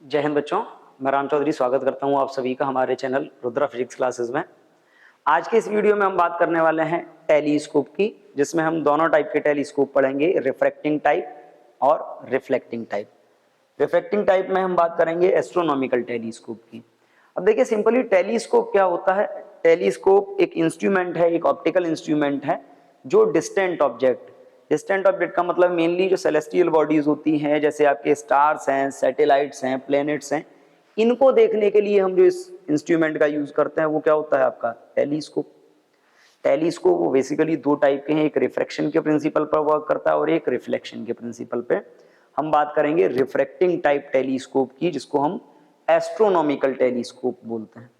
जय हिंद बच्चों। मैं राम चौधरी स्वागत करता हूं आप सभी का हमारे चैनल रुद्रा फिजिक्स क्लासेस में। आज के इस वीडियो में हम बात करने वाले हैं टेलीस्कोप की, जिसमें हम दोनों टाइप के टेलीस्कोप पढ़ेंगे, रिफ्रैक्टिंग टाइप और रिफ्लेक्टिंग टाइप। रिफ्रैक्टिंग टाइप में हम बात करेंगे एस्ट्रोनॉमिकल टेलीस्कोप की। अब देखिए सिंपली टेलीस्कोप क्या होता है। टेलीस्कोप एक इंस्ट्रूमेंट है, एक ऑप्टिकल इंस्ट्रूमेंट है जो डिस्टेंट ऑब्जेक्ट का मतलब मेनली जो सेलेस्टियल बॉडीज होती हैं, जैसे आपके स्टार्स हैं, सैटेलाइट्स हैं, प्लैनेट्स हैं, इनको देखने के लिए हम जो इस इंस्ट्रूमेंट का यूज करते हैं वो क्या होता है आपका टेलीस्कोप। टेलीस्कोप वो बेसिकली दो टाइप के हैं, एक रिफ्रैक्शन के प्रिंसिपल पर वर्क करता है और एक रिफ्लेक्शन के प्रिंसिपल पे। हम बात करेंगे रिफ्रैक्टिंग टाइप टेलीस्कोप की, जिसको हम एस्ट्रोनॉमिकल टेलीस्कोप बोलते हैं।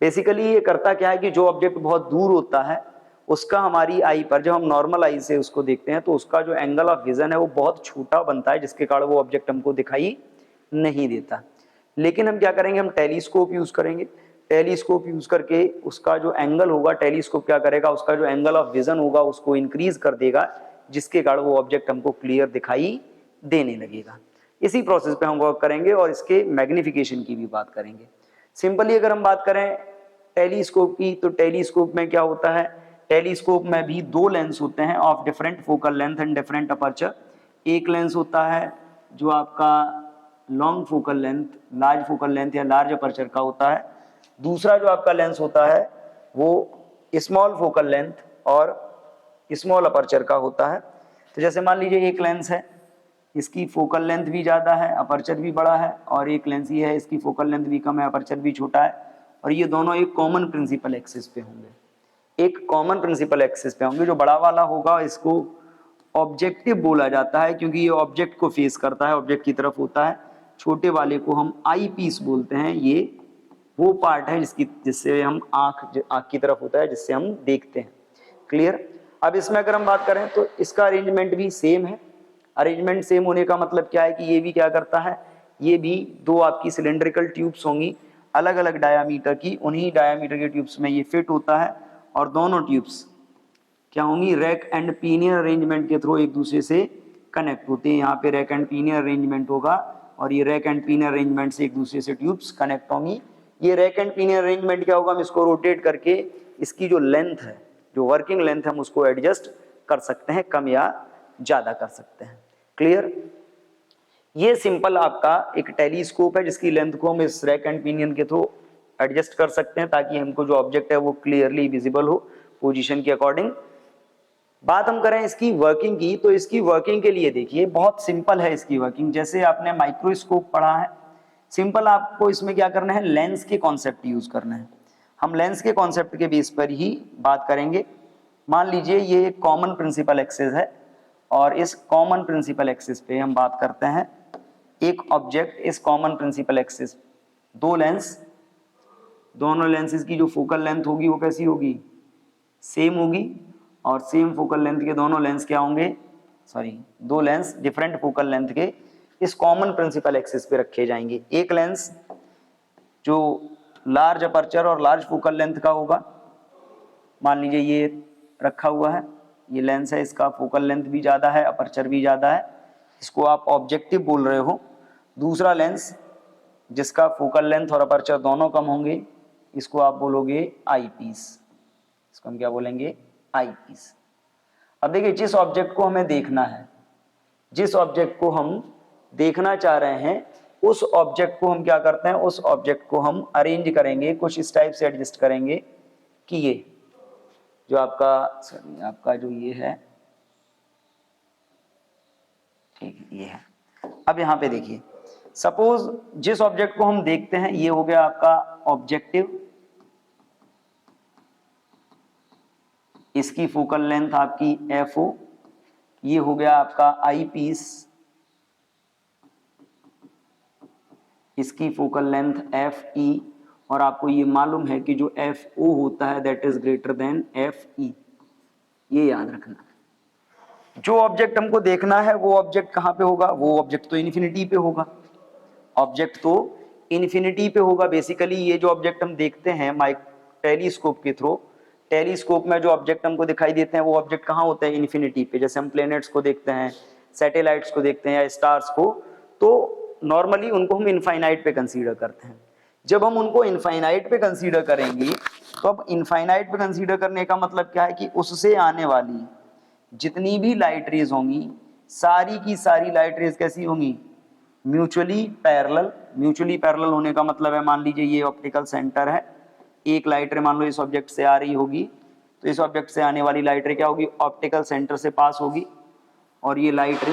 बेसिकली ये करता क्या है कि जो ऑब्जेक्ट बहुत दूर होता है उसका हमारी आई पर, जब हम नॉर्मल आई से उसको देखते हैं तो उसका जो एंगल ऑफ विजन है वो बहुत छोटा बनता है, जिसके कारण वो ऑब्जेक्ट हमको दिखाई नहीं देता। लेकिन हम क्या करेंगे, हम टेलीस्कोप यूज करेंगे। टेलीस्कोप यूज करके उसका जो एंगल होगा, टेलीस्कोप क्या करेगा, उसका जो एंगल ऑफ विजन होगा उसको इंक्रीज कर देगा, जिसके कारण वो ऑब्जेक्ट हमको क्लियर दिखाई देने लगेगा। इसी प्रोसेस पे हम वर्क करेंगे और इसके मैग्निफिकेशन की भी बात करेंगे। सिंपली अगर हम बात करें टेलीस्कोप की, तो टेलीस्कोप में क्या होता है, टेलीस्कोप में भी दो लेंस होते हैं of different focal length and different aperture. एक लेंस होता है जो आपका long focal length, large focal length या लार्ज अपर्चर का होता है। दूसरा जो आपका लेंस होता है वो स्मॉल फोकल लेंथ और स्मॉल अपर्चर का होता है। तो जैसे मान लीजिए एक लेंस है, इसकी फोकल लेंथ भी ज़्यादा है, अपर्चर भी बड़ा है, और एक लेंस ये है, इसकी फोकल लेंथ भी कम है, अपर्चर भी छोटा है, और ये दोनों एक कॉमन प्रिंसिपल एक्सिस पे होंगे। एक कॉमन प्रिंसिपल एक्सिस पे होंगे। जो बड़ा वाला होगा इसको ऑब्जेक्टिव बोला जाता है, क्योंकि ये ऑब्जेक्ट को फेस करता है, ऑब्जेक्ट की तरफ होता है। छोटे वाले को हम आई पीस बोलते हैं। ये वो पार्ट है जिससे हम आँख की तरफ होता है, जिससे हम देखते हैं। क्लियर। अब इसमें अगर हम बात करें तो इसका अरेंजमेंट भी सेम है। अरेंजमेंट सेम होने का मतलब क्या है कि ये भी क्या करता है, ये भी दो आपकी सिलेंड्रिकल ट्यूब्स होंगी अलग अलग डायामीटर की, उन्हीं डायामीटर के ट्यूब्स में ये फिट होता है, और दोनों ट्यूब्स क्या होंगी, रैक एंड पीनियर अरेंजमेंट के थ्रू एक दूसरे से कनेक्ट होते हैं। यहाँ पे रैक एंड पीनियर अरेंजमेंट होगा और ये रैक एंड पीनियर अरेंजमेंट से एक दूसरे से ट्यूब्स कनेक्ट होंगी। ये रैक एंड पीनियर अरेंजमेंट क्या होगा, हम इसको रोटेट करके इसकी जो लेंथ है, जो वर्किंग लेंथ है, हम उसको एडजस्ट कर सकते हैं, कम या ज्यादा कर सकते हैं। क्लियर। ये सिंपल आपका एक टेलीस्कोप है जिसकी लेंथ को हम इस रैक एंड पिनियन के थ्रू एडजस्ट कर सकते हैं, ताकि हमको जो ऑब्जेक्ट है वो क्लियरली विजिबल हो पोजीशन के अकॉर्डिंग। बात हम करें इसकी वर्किंग की, तो इसकी वर्किंग के लिए देखिए बहुत सिंपल है इसकी वर्किंग। जैसे आपने माइक्रोस्कोप पढ़ा है, सिंपल आपको इसमें क्या करना है, लेंस के कॉन्सेप्ट यूज करना है। हम लेंस के कॉन्सेप्ट के बेस पर ही बात करेंगे। मान लीजिए ये कॉमन प्रिंसिपल एक्सिस है, और इस कॉमन प्रिंसिपल एक्सिस पे हम बात करते हैं एक ऑब्जेक्ट। इस कॉमन प्रिंसिपल एक्सिस दो लेंस, दोनों लेंसेज की जो फोकल लेंथ होगी वो कैसी होगी, सेम होगी, और सेम फोकल लेंथ के दोनों लेंस क्या होंगे, दो लेंस डिफरेंट फोकल लेंथ के इस कॉमन प्रिंसिपल एक्सिस पे रखे जाएंगे। एक लेंस जो लार्ज अपर्चर और लार्ज फोकल लेंथ का होगा, मान लीजिए ये रखा हुआ है, ये लेंस है, इसका फोकल लेंथ भी ज़्यादा है, अपर्चर भी ज़्यादा है, इसको आप ऑब्जेक्टिव बोल रहे हो। दूसरा लेंस जिसका फोकल लेंथ और अपर्चर दोनों कम होंगे, इसको आप बोलोगे आई पीस। इसको हम क्या बोलेंगे, आई पीस। अब देखिए जिस ऑब्जेक्ट को हमें देखना है, जिस ऑब्जेक्ट को हम देखना चाह रहे हैं, उस ऑब्जेक्ट को हम क्या करते हैं, उस ऑब्जेक्ट को हम अरेंज करेंगे, कुछ इस टाइप से एडजस्ट करेंगे कि ये जो आपका जो ये है, ठीक है, ये है। अब यहाँ पे देखिए, सपोज जिस ऑब्जेक्ट को हम देखते हैं ये हो गया आपका ऑब्जेक्टिव, इसकी फोकल लेंथ आपकी एफ ओ, ये हो गया आपका आई पीस, इसकी फोकल लेंथ एफ ई, और आपको ये मालूम है कि जो एफ ओ होता है that is greater than F E. ये याद रखना। जो ऑब्जेक्ट हमको देखना है वो ऑब्जेक्ट कहाँ पे होगा, वो ऑब्जेक्ट तो इन्फिनिटी पे होगा, ऑब्जेक्ट तो इन्फिनिटी पे होगा। बेसिकली ये जो ऑब्जेक्ट हम देखते हैं टेलीस्कोप के थ्रू, टेलीस्कोप में जो ऑब्जेक्ट हमको दिखाई देते हैं वो ऑब्जेक्ट कहाँ होते हैं, इन्फिनिटी पे। जैसे हम प्लैनेट्स को देखते हैं, सैटेलाइट्स को देखते हैं या स्टार्स को, तो नॉर्मली उनको हम इनफाइनाइट पे कंसीडर करते हैं। जब हम उनको इनफाइनाइट पे कंसीडर करेंगे तो अब इनफाइनाइट पे कंसीडर करने का मतलब क्या है कि उससे आने वाली जितनी भी लाइट रेज होंगी सारी की सारी लाइट रेज कैसी होंगी, म्यूचुअली पैरेलल। म्यूचुअली पैरेलल होने का मतलब है, मान लीजिए ये ऑप्टिकल सेंटर है, एक लाइट रे मान लो इस ऑब्जेक्ट से आ रही होगी, तो इस ऑब्जेक्ट से आने वाली लाइट रे क्या होगी, ऑप्टिकल सेंटर से पास होगी, और ये लाइट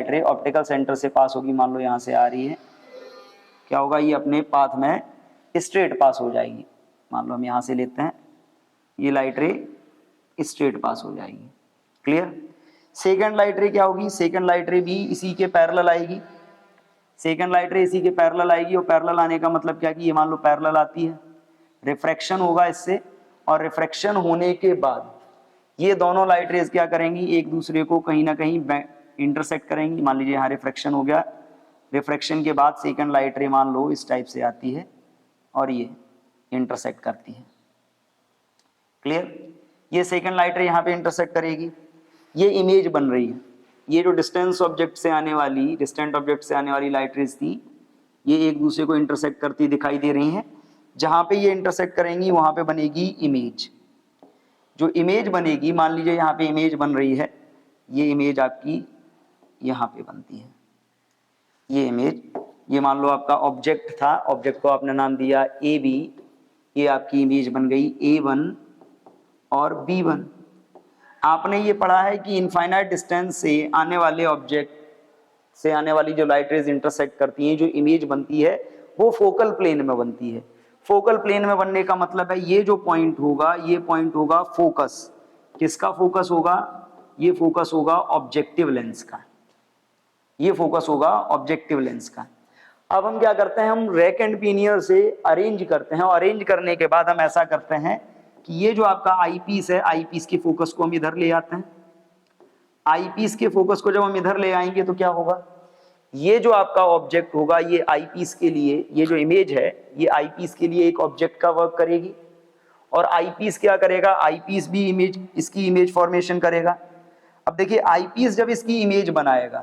रे ऑप्टिकल सेंटर से पास होगी, मान लो यहाँ से आ रही है, क्या होगा, ये अपने पाथ में स्ट्रेट पास हो जाएगी। मान लो हम यहाँ से लेते हैं, ये लाइट रे स्ट्रेट पास हो जाएगी। क्लियर। सेकंड लाइट रे क्या होगी, सेकंड लाइट रे भी इसी के पैरेलल आएगी, सेकंड लाइट रे इसी के पैरेलल आएगी, और पैरेलल आने का मतलब क्या कि ये मान लो पैरेलल आती है, रिफ्रैक्शन होगा इससे, और रिफ्रैक्शन होने के बाद ये दोनों लाइट रेज क्या करेंगी, एक दूसरे को कहीं ना कहीं इंटरसेक्ट करेंगी। मान लीजिए यहाँ रिफ्रैक्शन हो गया, रिफ्रैक्शन के बाद सेकंड लाइट रे मान लो इस टाइप से आती है और ये इंटरसेक्ट करती है। क्लियर। ये सेकंड लाइट रे यहाँ पे इंटरसेक्ट करेगी, ये इमेज बन रही है, ये जो डिस्टेंट ऑब्जेक्ट से आने वाली लाइट रेज थी, ये एक दूसरे को इंटरसेक्ट करती दिखाई दे रही हैं। जहाँ पे ये इंटरसेक्ट करेंगी वहाँ पे बनेगी इमेज। जो इमेज बनेगी, मान लीजिए यहाँ पे इमेज बन रही है, ये इमेज आपकी यहाँ पे बनती है, ये इमेज, ये मान लो आपका ऑब्जेक्ट था, ऑब्जेक्ट को आपने नाम दिया ए बी, ये आपकी इमेज बन गई A1 और B1। आपने ये पढ़ा है कि इनफाइनाइट डिस्टेंस से आने वाले ऑब्जेक्ट से आने वाली जो लाइट रेज इंटरसेक्ट करती हैं, जो इमेज बनती है वो फोकल प्लेन में बनती है। फोकल प्लेन में बनने का मतलब है ये जो पॉइंट होगा, ये पॉइंट होगा फोकस। किसका फोकस होगा, ये फोकस होगा ऑब्जेक्टिव लेंस का, ये फोकस होगा ऑब्जेक्टिव लेंस का। अब हम क्या करते हैं, हम रैक एंड पिनियर से अरेंज करते हैं, और अरेंज करने के बाद हम ऐसा करते हैं कि ये जो आपका आई पीस है, आई पीस के फोकस को हम इधर ले आते हैं। आई पीस के फोकस को जब हम इधर ले आएंगे तो क्या होगा, ये जो आपका ऑब्जेक्ट होगा, ये आई पीस के लिए, ये जो इमेज है ये आई पीस के लिए एक ऑब्जेक्ट का वर्क करेगी, और आई पीस क्या करेगा, आई पीस भी इमेज, इसकी इमेज फॉर्मेशन करेगा। अब देखिए आई पीस जब इसकी इमेज बनाएगा,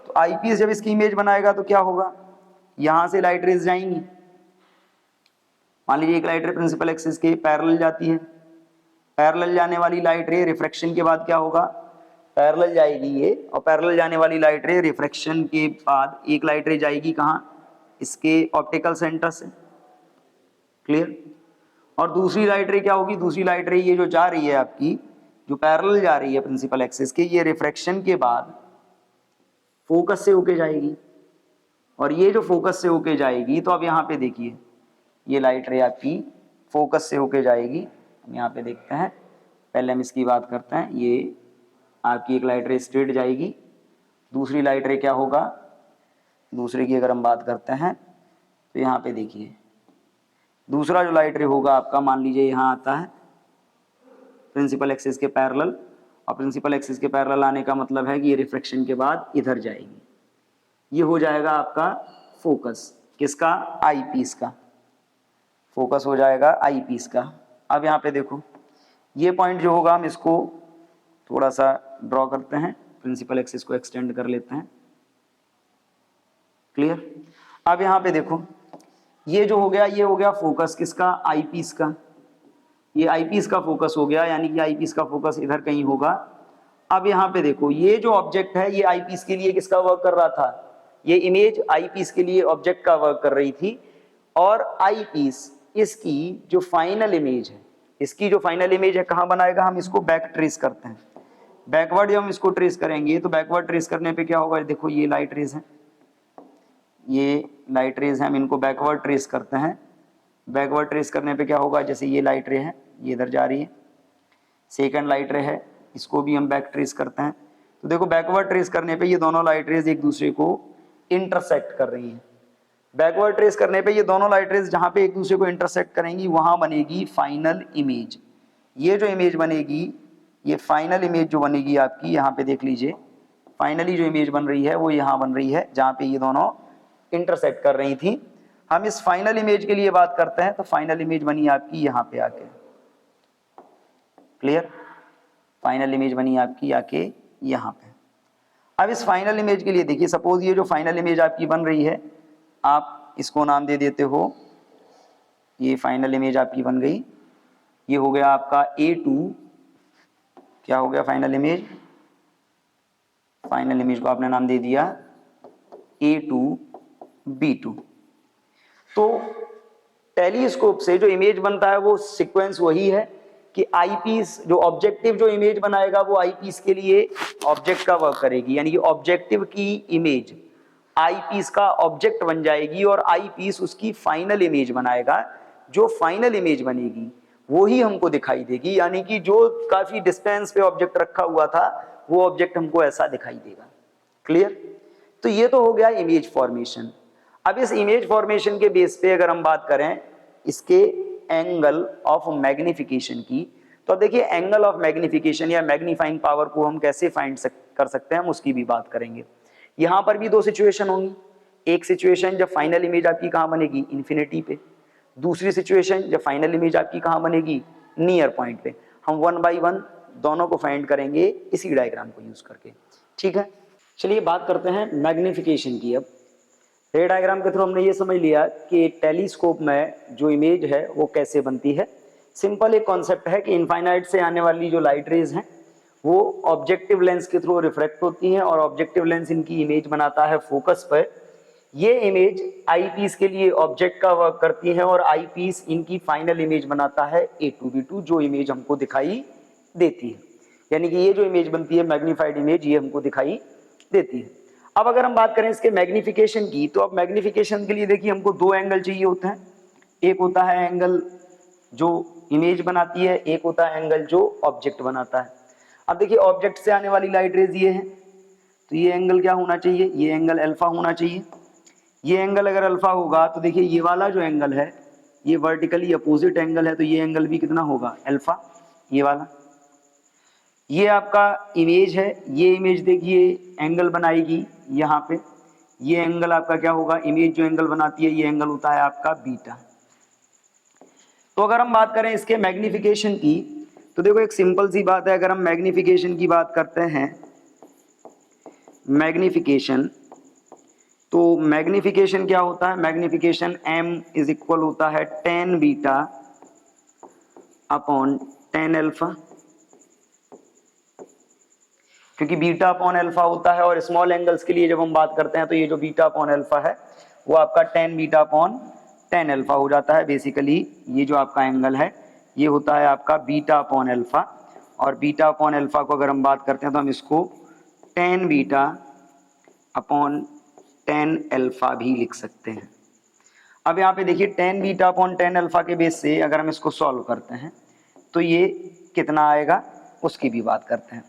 तो आई पीस जब इसकी इमेज बनाएगा तो क्या होगा, यहां से लाइट रेज जाएंगी। मान लीजिए एक लाइट रे प्रिंसिपल एक्सिस के पैरेलल जाती है, पैरेलल जाने वाली लाइट रे रिफ्रैक्शन के बाद क्या होगा, पैरेलल जाएगी ये, और पैरेलल जाने वाली लाइट रे रिफ्रैक्शन के बाद एक लाइट रे जाएगी कहाँ, इसके ऑप्टिकल सेंटर से। क्लियर। और दूसरी लाइट रे क्या होगी, दूसरी लाइट रे ये जो जा रही है आपकी, जो पैरेलल जा रही है प्रिंसिपल एक्सिस के, ये रिफ्रैक्शन के बाद फोकस से होके जाएगी, और ये जो फोकस से होके जाएगी, तो अब यहाँ पे देखिए ये लाइट रे आपकी फोकस से होके जाएगी। हम यहाँ पे देखते हैं, पहले हम इसकी बात करते हैं। ये आपकी एक लाइट रे स्ट्रेट जाएगी, दूसरी लाइट रे क्या होगा, दूसरे की अगर हम बात करते हैं तो यहाँ पे देखिए दूसरा जो लाइट रे होगा आपका, मान लीजिए यहाँ आता है प्रिंसिपल एक्सिस के पैरेलल, और प्रिंसिपल एक्सिस के पैरेलल आने का मतलब है कि ये रिफ्रैक्शन के बाद इधर जाएगी। ये हो जाएगा आपका फोकस, किसका, आई पीस का, फोकस हो जाएगा आई पीस का। अब यहाँ पे देखो ये पॉइंट जो होगा, हम इसको थोड़ा सा ड्रॉ करते हैं, प्रिंसिपल एक्सिस को एक्सटेंड कर लेते हैं। क्लियर। अब यहाँ पे देखो ये जो हो गया, ये हो गया फोकस किसका, आई पीस का, ये आई पीस का फोकस हो गया, यानी कि आई पीस का फोकस इधर कहीं होगा। अब यहाँ पे देखो ये जो ऑब्जेक्ट है, ये आई पीस के लिए किसका वर्क कर रहा था, ये इमेज आई पीस के लिए ऑब्जेक्ट का वर्क कर रही थी, और आई पीस इसकी जो फाइनल इमेज है, इसकी जो फाइनल इमेज है कहाँ बनाएगा, हम इसको बैक ट्रेस करते हैं। बैकवर्ड जब हम इसको ट्रेस करेंगे तो बैकवर्ड ट्रेस करने पे क्या होगा, देखो ये लाइट रेज है, ये लाइट रेज है, हम इनको बैकवर्ड ट्रेस करते हैं। बैकवर्ड ट्रेस करने पे क्या होगा, जैसे ये लाइट रे है, ये इधर जा रही है, सेकंड लाइट रे है, इसको भी हम बैक ट्रेस करते हैं। तो देखो बैकवर्ड ट्रेस करने पे ये दोनों लाइट रेज एक दूसरे को इंटरसेक्ट कर रही हैं। बैकवर्ड ट्रेस करने पे ये दोनों लाइट रेज जहाँ पे एक दूसरे को इंटरसेक्ट करेंगी, वहां बनेगी फाइनल इमेज। ये जो इमेज बनेगी, ये फाइनल इमेज जो बनेगी आपकी, यहाँ पे देख लीजिए, फाइनली जो इमेज बन रही है वो यहाँ बन रही है, जहाँ पे ये दोनों इंटरसेक्ट कर रही थी। हम इस फाइनल इमेज के लिए बात करते हैं, तो फाइनल इमेज बनी आपकी यहाँ पे आके। क्लियर। फाइनल इमेज बनी आपकी आके यहाँ पे। अब इस फाइनल इमेज के लिए देखिए, सपोज ये जो फाइनल इमेज आपकी बन रही है, आप इसको नाम दे देते हो, ये फाइनल इमेज आपकी बन गई, ये हो गया आपका A2, क्या हो गया फाइनल इमेज, फाइनल इमेज को आपने नाम दे दिया A2 B2। तो टेलीस्कोप से जो इमेज बनता है वो सीक्वेंस वही है कि आईपीस, जो ऑब्जेक्टिव जो इमेज बनाएगा वो आईपीस के लिए ऑब्जेक्ट का वर्क करेगी, यानी कि ऑब्जेक्टिव की इमेज आईपीस का ऑब्जेक्ट बन जाएगी और आईपीस उसकी फाइनल इमेज बनाएगा। जो फाइनल इमेज बनेगी वो ही हमको दिखाई देगी, यानी कि जो काफी डिस्टेंस पे ऑब्जेक्ट रखा हुआ था वो ऑब्जेक्ट हमको ऐसा दिखाई देगा। क्लियर? तो ये तो हो गया इमेज फॉर्मेशन। अब इस इमेज फॉर्मेशन के बेस पे अगर हम बात करें इसके एंगल ऑफ मैग्निफिकेशन की, तो अब देखिए एंगल ऑफ मैग्निफिकेशन या मैग्नीफाइंग पावर को हम कैसे कर सकते हैं, हम उसकी भी बात करेंगे। यहां पर भी दो सिचुएशन होंगी। एक सिचुएशन जब फाइनल इमेज आपकी कहां बनेगी, इन्फिनिटी पे। दूसरी सिचुएशन जब फाइनल इमेज आपकी कहां बनेगी, नियर पॉइंट पे। हम वन बाई वन दोनों को फाइंड करेंगे इसी डायग्राम को यूज करके। ठीक है, चलिए बात करते हैं मैग्निफिकेशन की। अब रे डायग्राम के थ्रू हमने ये समझ लिया कि टेलीस्कोप में जो इमेज है वो कैसे बनती है। सिंपल एक कॉन्सेप्ट है कि इनफाइनाइट से आने वाली जो लाइट रेज हैं वो ऑब्जेक्टिव लेंस के थ्रू रिफ्रैक्ट होती हैं और ऑब्जेक्टिव लेंस इनकी इमेज बनाता है फोकस पर। ये इमेज आईपीस के लिए ऑब्जेक्ट का वर्क करती है और आईपीस इनकी फाइनल इमेज बनाता है A2B2, जो इमेज हमको दिखाई देती है। यानी कि ये जो इमेज बनती है मैग्नीफाइड इमेज, ये हमको दिखाई देती है। अब अगर हम बात करें इसके मैग्निफिकेशन की, तो अब मैग्निफिकेशन के लिए देखिए हमको दो एंगल चाहिए होते हैं। एक होता है एंगल जो इमेज बनाती है, एक होता है एंगल जो ऑब्जेक्ट बनाता है। अब देखिए ऑब्जेक्ट से आने वाली लाइट रेज ये है, तो ये एंगल क्या होना चाहिए, ये एंगल अल्फा होना चाहिए। ये एंगल अगर अल्फा होगा तो देखिए ये वाला जो एंगल है ये वर्टिकली अपोजिट एंगल है, तो ये एंगल भी कितना होगा, अल्फा, ये वाला। ये आपका इमेज है, ये इमेज देखिए एंगल बनाएगी यहाँ पे, ये एंगल आपका क्या होगा, इमेज जो एंगल बनाती है ये एंगल होता है आपका बीटा। तो अगर हम बात करें इसके मैग्निफिकेशन की, तो देखो एक सिंपल सी बात है, अगर हम मैग्निफिकेशन की बात करते हैं, मैग्निफिकेशन, तो मैग्निफिकेशन क्या होता है, मैग्निफिकेशन m इज इक्वल होता है tan beta upon tan alpha, क्योंकि बीटा अपॉन अल्फा होता है और स्मॉल एंगल्स के लिए जब हम बात करते हैं तो ये जो बीटा अपॉन अल्फा है वो आपका tan beta upon tan alpha हो जाता है। बेसिकली ये जो आपका एंगल है ये होता है आपका बीटा अपॉन अल्फा, और बीटा अपॉन अल्फा को अगर हम बात करते हैं तो हम इसको tan beta upon tan alpha भी लिख सकते हैं। अब यहाँ पे देखिए tan beta upon tan alpha के बेस से अगर हम इसको सॉल्व करते हैं तो ये कितना आएगा उसकी भी बात करते हैं।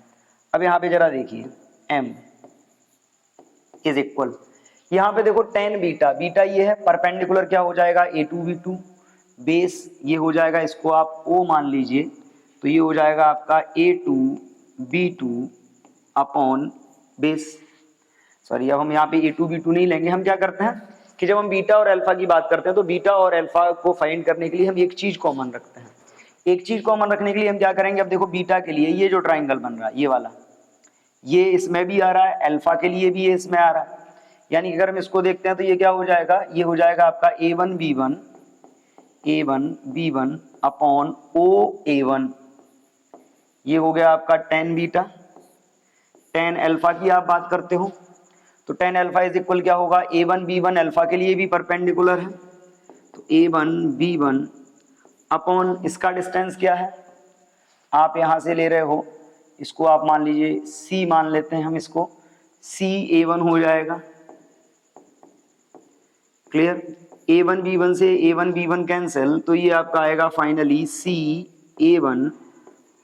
अब यहाँ पे जरा देखिए m इज इक्वल, यहाँ पे देखो tan बीटा, बीटा ये है, परपेंडिकुलर क्या हो जाएगा A2B2, बेस ये हो जाएगा, इसको आप O मान लीजिए, तो ये हो जाएगा आपका A2B2 अपॉन बेस। सॉरी, अब हम यहाँ पे A2B2 नहीं लेंगे, हम क्या करते हैं कि जब हम बीटा और अल्फा की बात करते हैं तो बीटा और अल्फा को फाइंड करने के लिए हम एक चीज कॉमन रखते हैं। एक चीज कॉमन रखने के लिए हम क्या करेंगे, अब देखो बीटा के लिए ये जो ट्राइंगल बन रहा है ये वाला, ये इसमें भी आ रहा है, अल्फा के लिए भी ये इसमें आ रहा है, यानी अगर हम इसको देखते हैं तो ये क्या हो जाएगा, ये हो जाएगा आपका A1B1 अपॉन OA1, ये हो गया आपका tan बीटा। tan अल्फा की आप बात करते हो तो tan अल्फा इज इक्वल क्या होगा, A1B1 अल्फा के लिए भी परपेंडिकुलर है, तो A1B1 अपॉन इसका डिस्टेंस क्या है, आप यहां से ले रहे हो, इसको आप मान लीजिए C मान लेते हैं हम, इसको CA1 हो जाएगा। क्लियर? A1B1 से A1B1 कैंसिल, तो ये आपका आएगा फाइनली CA1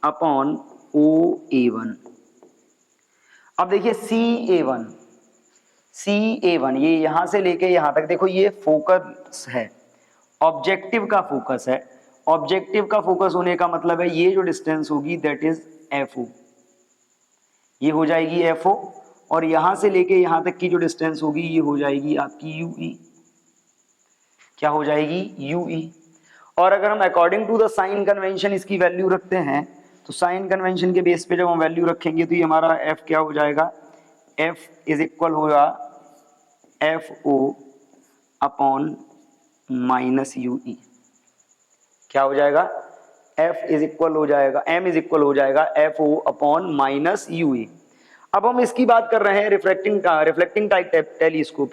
अपॉन OA1। अब देखिए CA1 ये यहां से लेके यहां तक, देखो ये फोकस है, ऑब्जेक्टिव का फोकस है। ऑब्जेक्टिव का फोकस होने का मतलब है ये जो डिस्टेंस होगी दैट इज FO, ये हो जाएगी FO, और यहां से लेके यहां तक की जो डिस्टेंस होगी ये हो जाएगी आपकी UE, क्या हो जाएगी UE। और अगर हम according to the sign convention इसकी वैल्यू रखते हैं, तो साइन कन्वेंशन के बेस पे जब हम वैल्यू रखेंगे तो ये हमारा F क्या हो जाएगा, F इज इक्वल होगा FO अपॉन माइनस UE। क्या हो जाएगा? F इज इक्वल हो जाएगा, M इज इक्वल हो जाएगा FO अपॉन माइनस UE। अब हम इसकी बात कर रहे हैं रिफ्लेक्टिंग टाइप टेलीस्कोप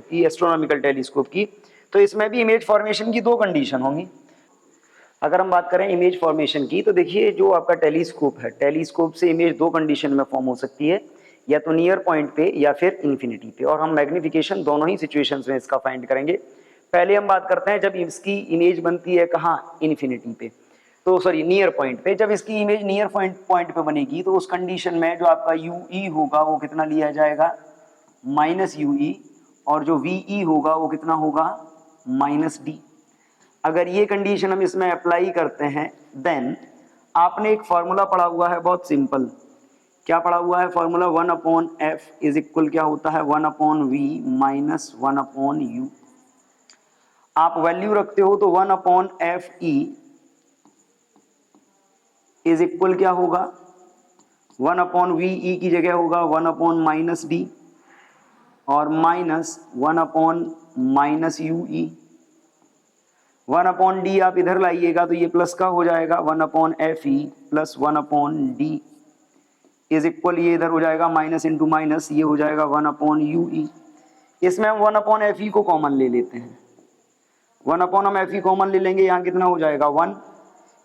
की, एस्ट्रोनॉमिकल टेलीस्कोप की। तो इसमें भी इमेज फॉर्मेशन की दो कंडीशन होंगी। अगर हम बात करें इमेज फॉर्मेशन की, तो देखिए जो आपका टेलीस्कोप है, टेलीस्कोप से इमेज दो कंडीशन में फॉर्म हो सकती है, या तो नियर पॉइंट पे या फिर इन्फिनिटी पे। और हम मैग्निफिकेशन दोनों ही सिचुएशंस में इसका फाइंड करेंगे। पहले हम बात करते हैं जब इसकी इमेज बनती है कहाँ, इन्फिनिटी पे, तो सॉरी नियर पॉइंट पे। जब इसकी इमेज नियर पॉइंट पे बनेगी तो उस कंडीशन में जो आपका UE होगा वो कितना लिया जाएगा, माइनस UE, और जो VE होगा वो कितना होगा, माइनस D। अगर ये कंडीशन हम इसमें अप्लाई करते हैं, देन आपने एक फॉर्मूला पढ़ा हुआ है बहुत सिंपल। क्या पढ़ा हुआ है फॉर्मूला? 1/f इज इक्वल क्या होता है, 1/v माइनस 1/u। आप वैल्यू रखते हो तो 1/fe इज इक्वल क्या होगा, 1/ve की जगह होगा 1/-d और माइनस 1/-ue। 1/d आप इधर लाइएगा तो ये प्लस का हो जाएगा, 1/fe plus 1/d is equal, ये इधर हो जाएगा माइनस इंटू माइनस, ये हो जाएगा 1/ue। इसमें हम 1/fe को कॉमन ले लेते हैं, 1/fe कॉमन ले लेंगे, यहाँ कितना हो जाएगा 1।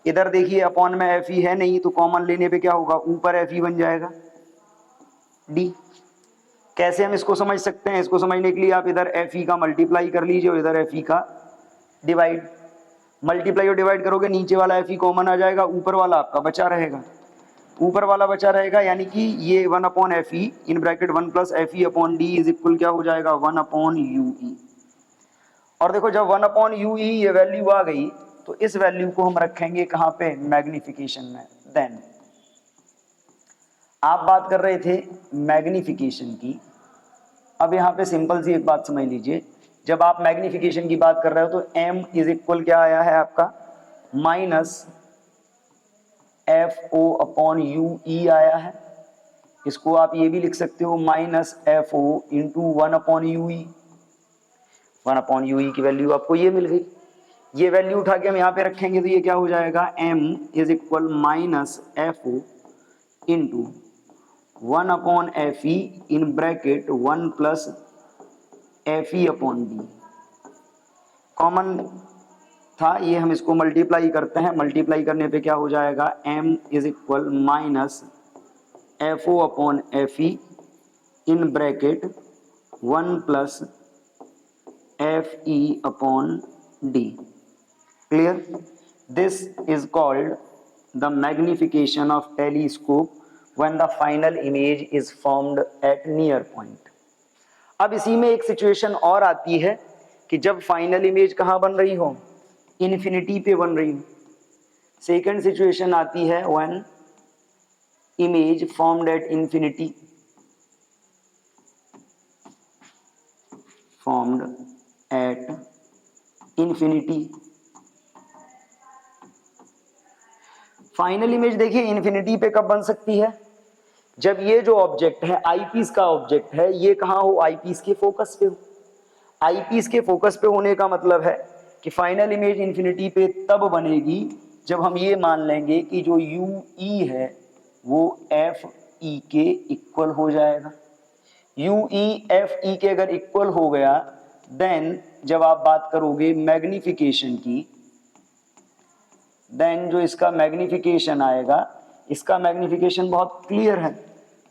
इधर देखिए अपॉन में fe है नहीं, तो कॉमन लेने पे क्या होगा, ऊपर fe बन जाएगा d। कैसे हम इसको समझ सकते हैं? इसको समझने के लिए आप इधर fe का मल्टीप्लाई कर लीजिए और इधर fe का डिवाइड। मल्टीप्लाई और डिवाइड करोगे, नीचे वाला fe कॉमन आ जाएगा, ऊपर वाला आपका बचा रहेगा, ऊपर वाला बचा रहेगा, यानी कि ये 1/fe in bracket 1 plus fe upon d is equal क्या हो जाएगा, 1/ue। और देखो जब 1/ue ये वैल्यू आ गई तो इस वैल्यू को हम रखेंगे कहाँ पे, मैग्निफिकेशन में। देन आप बात कर रहे थे मैग्निफिकेशन की। अब यहाँ पे सिंपल सी एक बात समझ लीजिए, जब आप मैग्निफिकेशन की बात कर रहे हो तो m इज इक्वल क्या आया है आपका, माइनस FO अपॉन UE आया है। इसको आप ये भी लिख सकते हो minus FO into 1/UE। 1/UE की वैल्यू आपको ये मिल गई। ये वैल्यू उठा के हम यहाँ पे रखेंगे तो ये क्या हो जाएगा, m is equal minus FO into 1/fe in bracket 1 plus fe upon d। Common था ये, हम इसको मल्टीप्लाई करते हैं, मल्टीप्लाई करने पे क्या हो जाएगा, m is equal minus FO upon fe in bracket 1 plus fe upon d। Clear? This is called the magnification of telescope when the final image is formed at near point. अब इसी में एक situation और आती है कि जब final image कहाँ बन रही हो, इन्फिनिटी पे बन रही हो। सेकेंड सिचुएशन आती है when image formed at infinity, formed at infinity। Final image देखिए इन्फिनिटी पे कब बन सकती है, जब ये जो ऑब्जेक्ट है आईपीस का ऑब्जेक्ट है, ये कहाँ हो, आईपीस के फोकस पे हो। आईपीस के फोकस पे होने का मतलब है कि फाइनल इमेज इन्फिनिटी पे तब बनेगी जब हम ये मान लेंगे कि जो UE है वो FE के इक्वल हो जाएगा। UE FE के अगर इक्वल हो गया, देन जब आप बात करोगे मैग्निफिकेशन की, देन जो इसका मैग्निफिकेशन आएगा, इसका मैग्निफिकेशन बहुत क्लियर है।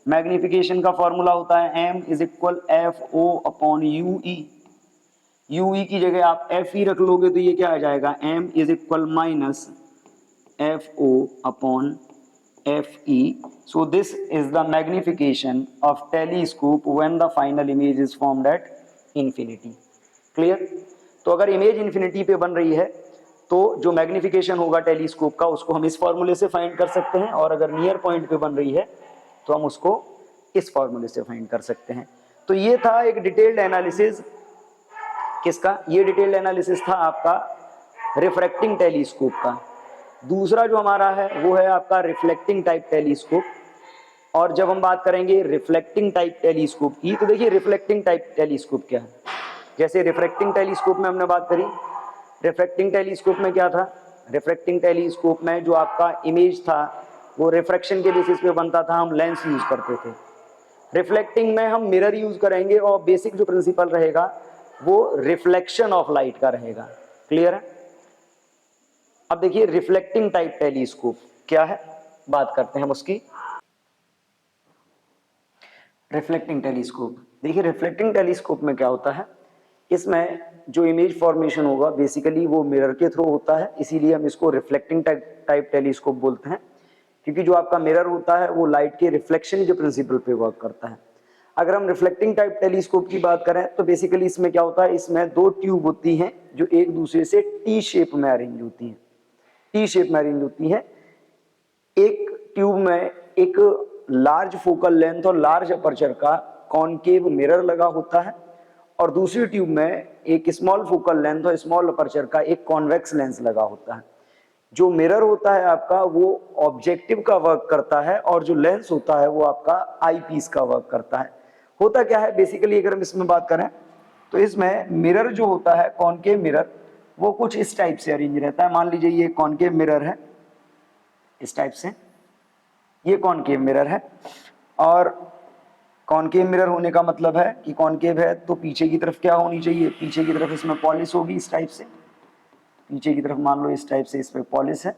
मैग्निफिकेशन का फॉर्मूला होता है m is equal FO upon UE। UE की जगह आप FE रख लोगे तो ये क्या आ जाएगा, m is equal minus FO upon FE। So this is the magnification of telescope when the final image is formed at infinity. Clear? तो अगर इमेज इंफिनिटी पे बन रही है तो जो मैग्निफिकेशन होगा टेलीस्कोप का उसको हम इस फॉर्मूले से फाइंड कर सकते हैं, और अगर नियर पॉइंट पे बन रही है तो हम उसको इस फॉर्मूले से फाइंड कर सकते हैं। तो ये था एक डिटेल्ड एनालिसिस किसका, ये डिटेल्ड एनालिसिस था आपका रिफ्रैक्टिंग टेलीस्कोप का। दूसरा जो हमारा है वो है आपका रिफ्लेक्टिंग टाइप टेलीस्कोप। और जब हम बात करेंगे रिफ्लेक्टिंग टाइप टेलीस्कोप की, तो देखिए रिफ्लेक्टिंग टाइप टेलीस्कोप क्या है। जैसे रिफ्रैक्टिंग टेलीस्कोप में हमने बात करी, रिफ्रैक्टिंग टेलीस्कोप में क्या था, रिफ्रैक्टिंग टेलीस्कोप में जो आपका इमेज था वो रिफ्रैक्शन के बेसिस पे बनता था, हम लेंस यूज करते थे। रिफ्लेक्टिंग में हम मिरर यूज करेंगे और बेसिक जो प्रिंसिपल रहेगा वो रिफ्लेक्शन ऑफ लाइट का रहेगा। क्लियर है। अब देखिए रिफ्लेक्टिंग टाइप टेलीस्कोप क्या है, बात करते हैं हम उसकी। रिफ्लेक्टिंग टेलीस्कोप, देखिए रिफ्लेक्टिंग टेलीस्कोप में क्या होता है, इसमें जो इमेज फॉर्मेशन होगा बेसिकली वो मिरर के थ्रू होता है, इसीलिए हम इसको रिफ्लेक्टिंग टाइप टेलीस्कोप बोलते हैं, क्योंकि जो आपका मिरर होता है वो लाइट के रिफ्लेक्शन के प्रिंसिपल पे वर्क करता है। अगर हम रिफ्लेक्टिंग टाइप टेलीस्कोप की बात करें तो बेसिकली इसमें क्या होता है, इसमें दो ट्यूब होती हैं जो एक दूसरे से टी शेप में अरेंज होती हैं, टी शेप में अरेंज होती हैं। एक ट्यूब में एक लार्ज फोकल लेंथ और लार्ज अपर्चर का कॉनकेव मिरर लगा होता है, और दूसरी ट्यूब में एक स्मॉल फोकल लेंथ और स्मॉल अपर्चर का एक कॉन्वेक्स लेंस लगा होता है। जो मिरर होता है आपका वो ऑब्जेक्टिव का वर्क करता है, और जो लेंस होता है वो आपका आई पीस का वर्क करता है। होता क्या है बेसिकली, अगर हम इसमें बात करें तो इसमें मिरर जो होता है कॉनकेव मिरर, वो कुछ इस टाइप से अरेंज रहता है। मान लीजिए ये कॉनकेव मिरर है, इस टाइप से ये कॉनकेव मिरर है, और कॉनकेव मिरर होने का मतलब है कि कॉनकेव है तो पीछे की तरफ क्या होनी चाहिए, पीछे की तरफ इसमें पॉलिश होगी इस टाइप से, पीछे की तरफ मान लो इस टाइप से इस पे पॉलिश है।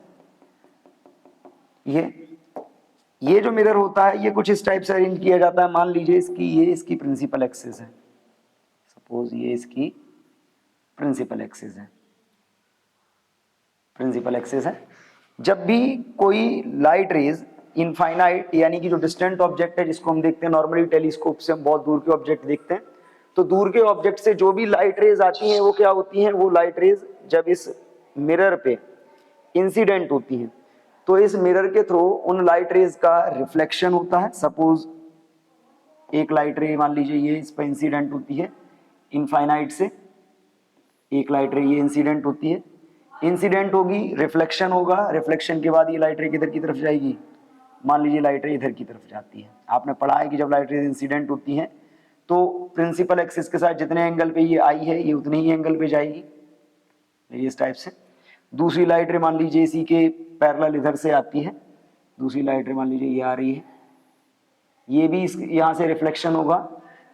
ये जो मिरर होता है ये कुछ इस टाइप से अरेंज किया जाता है। मान लीजिए ये इसकी प्रिंसिपल एक्सिस है, सपोज ये इसकी प्रिंसिपल एक्सिस है, प्रिंसिपल एक्सिस है। जब भी कोई लाइट रेज इनफाइनाइट यानी कि जो डिस्टेंट ऑब्जेक्ट है जिसको हम देखते हैं नॉर्मली टेलीस्कोप से हम बहुत दूर के ऑब्जेक्ट देखते हैं, तो दूर के ऑब्जेक्ट से जो भी लाइट रेज आती हैं वो क्या होती हैं, वो लाइट रेज जब इस मिरर पे इंसिडेंट होती हैं तो इस मिरर के थ्रू उन लाइट रेज का रिफ्लेक्शन होता है। सपोज एक लाइट रे मान लीजिए ये इस पर इंसिडेंट होती है इनफाइनाइट से, एक लाइट रे ये इंसिडेंट होती है, इंसिडेंट होगी, रिफ्लेक्शन होगा, रिफ्लेक्शन के बाद ये लाइट रे किधर की तरफ जाएगी, मान लीजिए लाइट रे इधर की तरफ जाती है। आपने पढ़ा है कि जब लाइट रे इंसिडेंट होती हैं तो प्रिंसिपल एक्सिस के साथ जितने एंगल पे ये आई है ये उतने ही एंगल पे जाएगी, इस टाइप से। दूसरी लाइट रे मान लीजिए इसी के पैरेलल इधर से आती है, दूसरी लाइट रे मान लीजिए ये आ रही है, ये भी यहाँ से रिफ्लेक्शन होगा,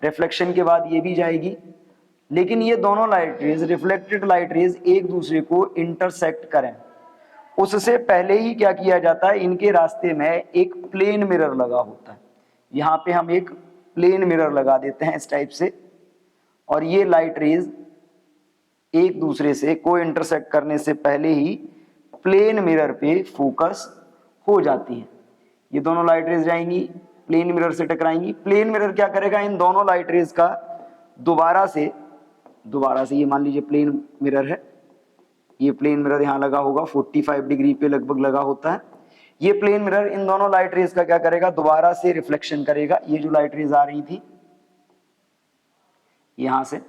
रिफ्लेक्शन के बाद ये भी जाएगी। लेकिन ये दोनों light rays, reflected light rays एक दूसरे को इंटरसेक्ट करें उससे पहले ही क्या किया जाता है, इनके रास्ते में एक प्लेन मिरर लगा होता है। यहाँ पे हम एक प्लेन मिरर लगा देते हैं इस टाइप से, और ये लाइट रेज एक दूसरे से को इंटरसेक्ट करने से पहले ही प्लेन मिरर पे फोकस हो जाती है। ये दोनों लाइट रेज जाएंगी प्लेन मिरर से टकराएंगी, प्लेन मिरर क्या करेगा, इन दोनों लाइट रेज का दोबारा से ये मान लीजिए प्लेन मिरर है, ये प्लेन मिरर यहाँ लगा होगा 45 डिग्री पे लगभग लगा होता है। ये प्लेन मिरर इन दोनों लाइट रेज का क्या करेगा, दोबारा से रिफ्लेक्शन करेगा। ये जो लाइट रेज आ रही थी यहां से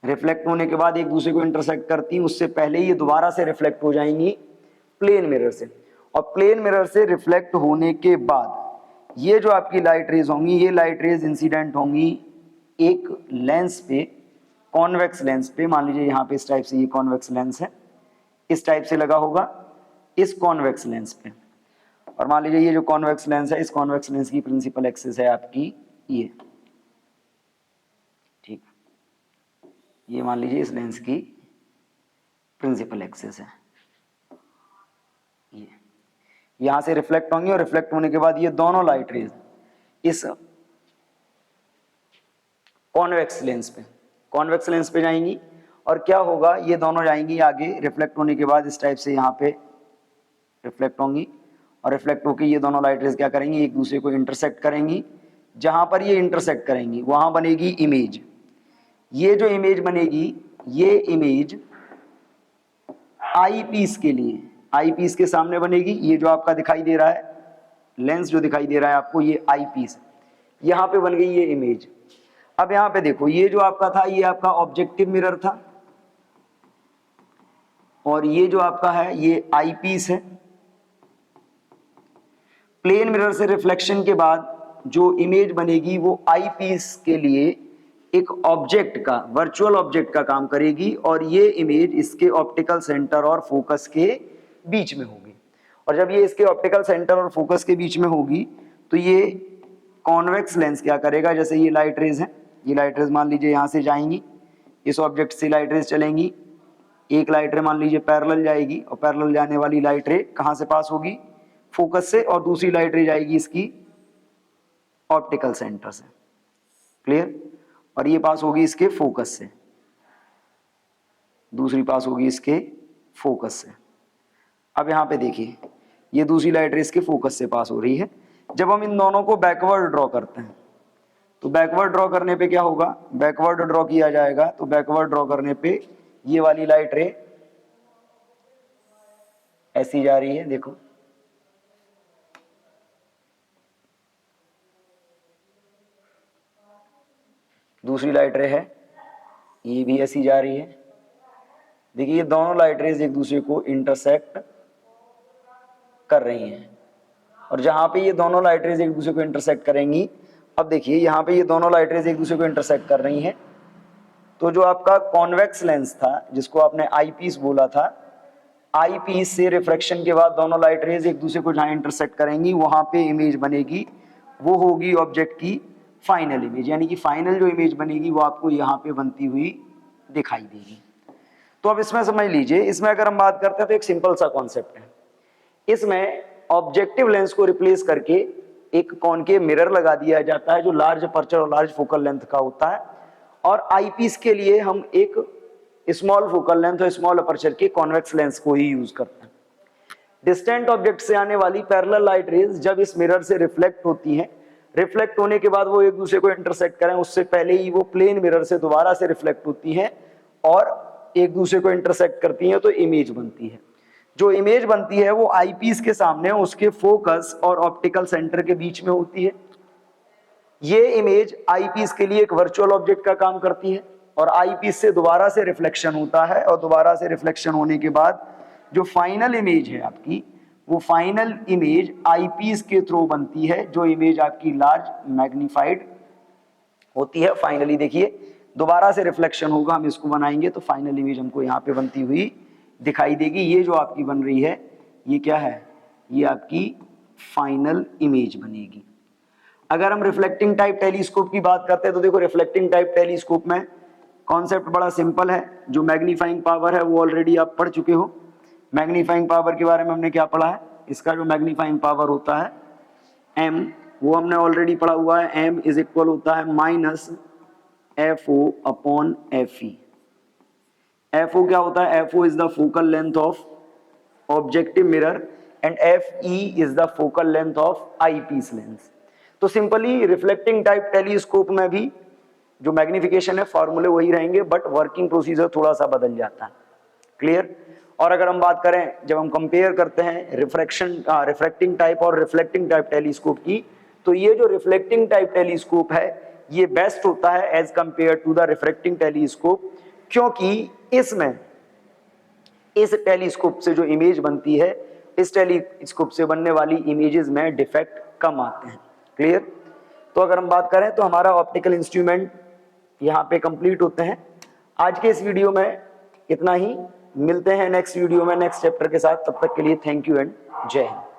रिफ्लेक्ट होने के बाद एक दूसरे को इंटरसेक्ट करती, उससे पहले ही ये दोबारा से रिफ्लेक्ट हो जाएंगी प्लेन मिरर से, और प्लेन मिरर से रिफ्लेक्ट होने के बाद ये जो आपकी लाइट रेज होंगी, ये लाइट रेज इंसिडेंट होंगी एक लेंस पे, कॉन्वेक्स लेंस पे। मान लीजिए यहाँ पे इस टाइप से ये कॉन्वेक्स लेंस है, इस टाइप से लगा होगा इस कॉन्वेक्स लेंस पे, और मान लीजिए ये जो कॉन्वेक्स लेंस है, इस कॉन्वेक्स लेंस की प्रिंसिपल एक्सिस है आपकी ये, ठीक, ये मान लीजिए इस लेंस की प्रिंसिपल एक्सिस है। ये यहां से रिफ्लेक्ट होंगी, और रिफ्लेक्ट होने के बाद ये दोनों लाइट रेज इस कॉन्वेक्स लेंस पे जाएंगी, और क्या होगा, ये दोनों जाएंगी आगे रिफ्लेक्ट होने के बाद इस टाइप से यहाँ पे रिफ्लेक्ट होंगी, और रिफ्लेक्ट होकर ये दोनों लाइट रेज क्या करेंगी, एक दूसरे को इंटरसेक्ट करेंगी। जहां पर ये इंटरसेक्ट करेंगी वहां बनेगी इमेज। ये जो इमेज बनेगी ये इमेज आई पीस के लिए, आई पीस के सामने बनेगी। ये जो आपका दिखाई दे रहा है लेंस जो दिखाई दे रहा है आपको, ये आई पीस, यहां पे बन गई ये इमेज। अब यहां पे देखो ये जो आपका था ये आपका ऑब्जेक्टिव मिरर था, और ये जो आपका है ये आई पीस है। प्लेन मिरर से रिफ्लेक्शन के बाद जो इमेज बनेगी वो आई पीस के लिए एक ऑब्जेक्ट का, वर्चुअल ऑब्जेक्ट का काम करेगी, और ये इमेज इसके ऑप्टिकल सेंटर और फोकस के बीच में होगी। और जब ये इसके ऑप्टिकल सेंटर और फोकस के बीच में होगी तो ये कॉन्वेक्स लेंस क्या करेगा, जैसे ये लाइट रेज है, ये लाइट रेज मान लीजिए यहाँ से जाएंगी, इस ऑब्जेक्ट से लाइट रेज चलेंगी, एक लाइट रे मान लीजिए पैरेलल जाएगी, और पैरेलल जाने वाली लाइट रे कहाँ से पास होगी, फोकस से, और दूसरी लाइट रे जाएगी इसकी ऑप्टिकल सेंटर से। क्लियर? और ये पास होगी इसके फोकस से, दूसरी पास होगी इसके फोकस से। अब यहाँ पे देखिए ये दूसरी लाइट रे इसके फोकस से पास हो रही है। जब हम इन दोनों को बैकवर्ड ड्रॉ करते हैं तो बैकवर्ड ड्रॉ करने पे क्या होगा, बैकवर्ड ड्रॉ किया जाएगा तो बैकवर्ड ड्रॉ करने पे ये वाली लाइट रे ऐसी जा रही है, देखो, दूसरी लाइट रे है ये भी ऐसी जा रही है। देखिए ये दोनों लाइट रेज एक दूसरे को इंटरसेक्ट कर रही हैं, और जहां पे ये दोनों लाइट रेज एक दूसरे को इंटरसेक्ट करेंगी, अब देखिए यहाँ पे ये दोनों लाइट रेज एक दूसरे को इंटरसेक्ट कर रही हैं, तो जो आपका कॉन्वेक्स लेंस था जिसको आपने आई पीस बोला था, आई पीस से रिफ्रैक्शन के बाद दोनों लाइट रेज एक दूसरे को जहां इंटरसेक्ट करेंगी वहां पे इमेज बनेगी, वो होगी ऑब्जेक्ट की फाइनल इमेज, यानी कि फाइनल जो इमेज बनेगी वो आपको यहाँ पे बनती हुई दिखाई देगी। तो अब इसमें समझ लीजिए, इसमें अगर हम बात करते हैं तो एक सिंपल सा कॉन्सेप्ट है। इसमें ऑब्जेक्टिव लेंस को रिप्लेस करके एक कॉनकेव मिरर लगा दिया जाता है जो लार्ज अपर्चर और लार्ज फोकल लेंथ का होता है, और आईपीस के लिए हम एक स्मॉल फोकल लेंथ और स्मॉल अपर्चर के कॉन्वेक्स लेंस को ही यूज करते हैं। डिस्टेंट ऑब्जेक्ट से आने वाली पैरेलल लाइट रेज जब इस मिरर से रिफ्लेक्ट होती हैं, रिफ्लेक्ट होने के बाद वो एक दूसरे को इंटरसेक्ट करें उससे पहले ही वो प्लेन मिरर से दोबारा से रिफ्लेक्ट होती हैं और एक दूसरे को इंटरसेक्ट करती हैं, तो इमेज बनती है। जो इमेज बनती है वो आईपीस के सामने उसके फोकस और ऑप्टिकल सेंटर के बीच में होती है। ये इमेज आईपीस के लिए एक वर्चुअल ऑब्जेक्ट का काम करती है, और आईपीस से दोबारा से रिफ्लेक्शन होता है, और दोबारा से रिफ्लेक्शन होने के बाद जो फाइनल इमेज है आपकी, वो फाइनल इमेज आईपीस के थ्रू बनती है, जो इमेज आपकी लार्ज मैग्नीफाइड होती है। फाइनली देखिए दोबारा से रिफ्लेक्शन होगा, हम इसको बनाएंगे तो फाइनल इमेज हमको यहाँ पे बनती हुई दिखाई देगी। ये जो आपकी बन रही है ये क्या है, ये आपकी फाइनल इमेज बनेगी। अगर हम रिफ्लेक्टिंग टाइप टेलीस्कोप की बात करते हैं तो देखो रिफ्लेक्टिंग टाइप टेलीस्कोप में कॉन्सेप्ट बड़ा सिंपल है। जो मैग्नीफाइंग पावर है वो ऑलरेडी आप पढ़ चुके हो। मैग्नीफाइंग पावर के बारे में हमने क्या पढ़ा है, इसका जो मैग्नीफाइंग पावर होता है m, वो हमने ऑलरेडी पढ़ा हुआ है। m इज इक्वल होता है minus FO upon FE। FO क्या होता है, FO is the focal length of objective mirror and FE is the focal length of eyepiece lens. तो सिंपली रिफ्लेक्टिंग टाइप टेलीस्कोप में भी जो मैग्निफिकेशन है फॉर्मूले वही रहेंगे, बट वर्किंग प्रोसीजर थोड़ा सा बदल जाता है। क्लियर? और अगर हम बात करें जब हम कंपेयर करते हैं रिफ्रैक्टिंग टाइप और रिफ्लेक्टिंग टाइप टेलीस्कोप की, तो ये जो रिफ्लेक्टिंग टाइप टेलीस्कोप है ये बेस्ट होता है as compared to the refracting telescope, क्योंकि इसमें इस टेलीस्कोप से जो इमेज बनती है, इस टेलीस्कोप से बनने वाली इमेजेस में डिफेक्ट कम आते हैं। क्लियर? तो अगर हम बात करें तो हमारा ऑप्टिकल इंस्ट्रूमेंट यहाँ पे कंप्लीट होते हैं। आज के इस वीडियो में इतना ही, मिलते हैं नेक्स्ट वीडियो में नेक्स्ट चैप्टर के साथ। तब तक के लिए थैंक यू एंड जय हिंद।